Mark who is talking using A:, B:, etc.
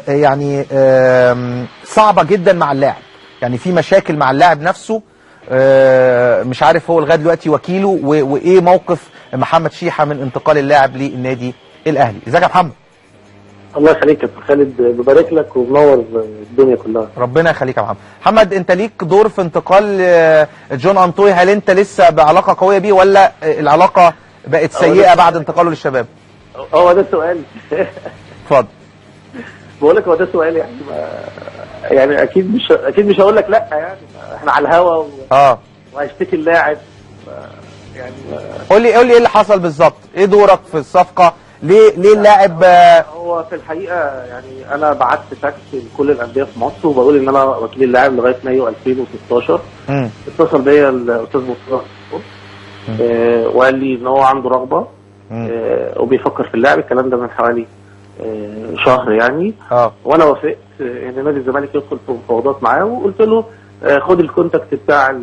A: يعني صعبه جدا مع اللاعب، يعني في مشاكل مع اللاعب نفسه. مش عارف هو لغايه دلوقتي وكيله، وايه موقف محمد شيحه من انتقال اللاعب للنادي الاهلي. ازيك يا محمد؟
B: الله يخليك يا خالد، ببارك لك ومنور الدنيا كلها.
A: ربنا يخليك يا محمد. محمد، انت ليك دور في انتقال جون انطوي، هل انت لسه بعلاقه قويه بيه ولا العلاقه بقت سيئه بعد انتقاله للشباب؟
B: هو ده السؤال.
A: اتفضل.
B: بقول لك هو ده السؤال، يعني اكيد مش هقول لك لا، يعني احنا على الهوا وهشتكي اللاعب يعني.
A: قول لي ايه اللي حصل بالظبط، ايه دورك في الصفقه، ليه اللاعب
B: هو في الحقيقه يعني انا بعت فاكس لكل الانديه في مصر وبقول ان انا وكيل اللاعب لغايه مايو 2016. اتصل بيا الاستاذ مصطفى وقال لي ان هو عنده رغبه وبيفكر في اللاعب. الكلام ده من حوالي شهر يعني. وانا وافقت ان نادي الزمالك يدخل في مفاوضات معاه، وقلت له خد الكونتاكت بتاع